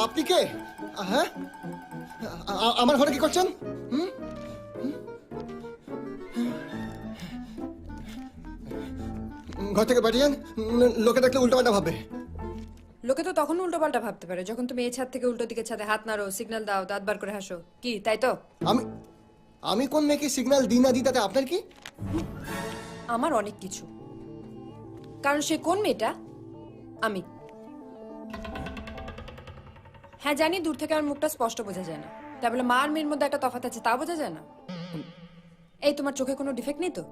আপনি কে? হ্যাঁ, আমার ঘরে কি করছেন? ঘর থেকে বাড়ি যান, লোকে দেখলে উল্টোপাল্টা ভাববে। লোকে তো তখন উল্টো পাল্টা ভাবতে পারে যখন তুমি এই ছাদ থেকে উল্টো দিকে ছাদে হাত নাড়ো, সিগন্যাল দাও, দাঁত বার করে হাসো। কি তাই তো? আমি আমি কোন মেয়েকে সিগন্যাল দিই না দিই তাতে আপনার কি? আমার অনেক কিছু, কারণ সে কোন মেয়েটা আমি। হ্যাঁ জানি দূর থেকে আমার মুখটা স্পষ্ট বোঝা যায় না, তাই বলে মা আর মেয়ের মধ্যে একটা তফাৎ আছে তা বোঝা যায় না? এই তোমার চোখে কোনো ডিফেক্ট নেই তো?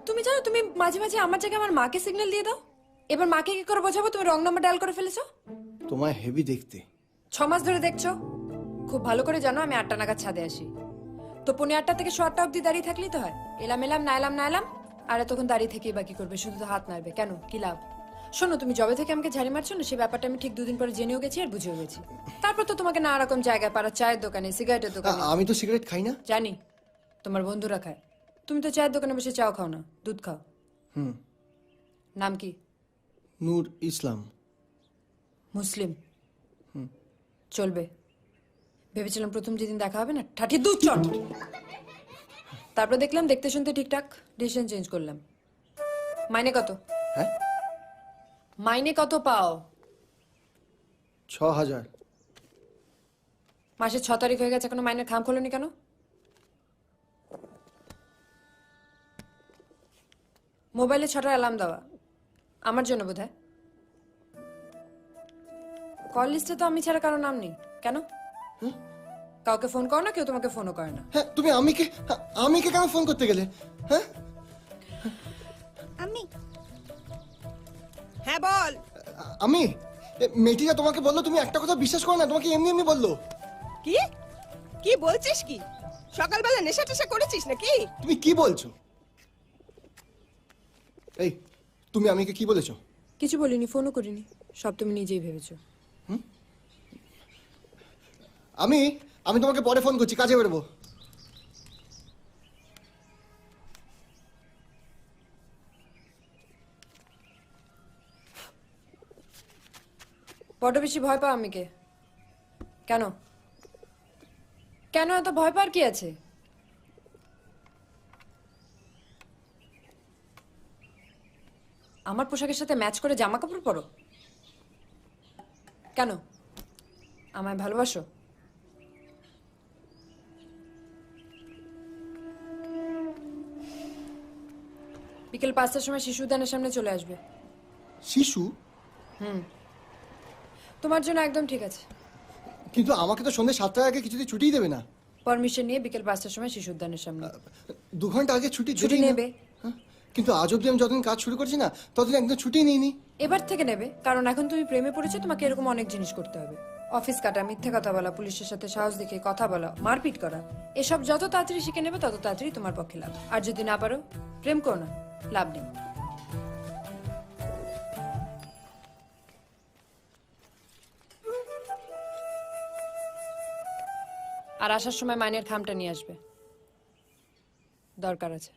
তুমি জানো তুমি মাঝে মাঝে আমার জায়গায় আমার মাকে সিগন্যাল দিয়ে দাও। এবার মাকে কি করে বোঝাবো তুমি রং নাম্বার ডায়াল করে ফেলেছো? তোমায় হেভি দেখতে। 6 মাস ধরে দেখছো। খুব ভালো করে জানো আমি 8টা নাগাদ ছাদে আসি, তো 8:45 থেকে 8টা অব্দি দাঁড়িয়ে থাকলেই তো হয়। এলাম এলাম না এলাম না এলাম, আর এতক্ষণ দাঁড়িয়ে থেকেই বাকি করবে, শুধু তো হাত নাড়বে। কেন, কি লাভ? শোনো, তুমি জবে থেকে আমাকে ঝাড়ি মারছো না, সেই ব্যাপারটা আমি ঠিক 2 দিন পরে জেনেও গেছি আর বুঝেও গেছি। তারপর তো তোমাকে নানা রকম জায়গায় পাড়া, চায়ের দোকানে, সিগারেটের দোকানে। আমি তো সিগারেট খাই না। জানি, তোমার বন্ধুরা খায়। তুমি তো চায়ের দোকানে বসে চাও খাও না, দুধ খাও। নাম কি? নূর ইসলাম। মুসলিম। চলবে। ভেবেছিলাম প্রথম যেদিন দেখা হবে না ঠাঠি দুধ চট, তারপর দেখলাম দেখতে শুনতে ঠিকঠাক, ডিসিশন চেঞ্জ করলাম। মাইনে কত? হ্যাঁ, মাইনে কত পাও? 6000। মাসের 6 তারিখ হয়ে গেছে, এখনো মাইনের খাম খোলনি কেন? মোবাইলে 6টার অ্যালার্ম দেওয়া আমার জন্য বোধহয়। কল লিস্টে তো আমি ছাড়া কারো নাম নেই। কেন? কাউকে ফোন করো না, কেউ তোমাকে ফোনও করে না। হ্যাঁ, তুমি আমিকে কেন ফোন করতে গেলে? হ্যাঁ, আমি হ্যাঁ বল। আমি মেয়েটিরা তোমাকে বললো, তুমি একটা কথা বিশ্বাস করো না, তোমাকে এমনি এমনি বললো। কি কি বলছিস? কি সকালবেলা নেশা টেশা করেছিস নাকি? তুমি কি বলছো? এই, তুমি আমিকে কি বলেছো? কিছু বলিনি, ফোনও করিনি, সব তুমি নিজেই ভেবেছো। আমি তোমাকে পরে ফোন করছি, কাজে বেরোবো। বড্ড বেশি ভয় পাও আমিকে। কেন কেন এত ভয় পাওয়ার কি আছে? আমার পোশাকের সাথে ম্যাচ করে জামা কাপড় পরো কেন? আমায় ভালোবাসো? বিকেল 5টার সময় শিশু উদ্যানের সামনে চলে আসবে। শিশু? তোমার জন্য একদম ঠিক আছে। কিন্তু আমাকে তো সন্ধ্যে 7টার আগে কিছুতেই ছুটিই দেবে না। পারমিশন নিয়ে বিকেল 5টার সময় শিশু উদ্যানের সামনে। 2 ঘন্টা আগে ছুটি ছুটি দেবেই না। নেবে। হ্যাঁ, কিন্তু আজ অব্দি আমি যতদিন কাজ শুরু করছি না ততদিন একদম ছুটি নিইনি। এবার থেকে নেবে, কারণ এখন তুমি প্রেমে পড়েছো, তোমাকে এরকম অনেক জিনিস করতে হবে। অফিস কাটা, মিথ্যে কথা বলা, পুলিশের সাথে সাহস দেখে কথা বলা, মারপিট করা, এসব যত তাড়াতাড়ি শিখে নেবে তত তাড়াতাড়ি তোমার পক্ষে লাভ। আর যদি না পারো, প্রেম করো না, লাভ নেই। আর আসার সময় মাইনের খামটা নিয়ে আসবে, দরকার আছে।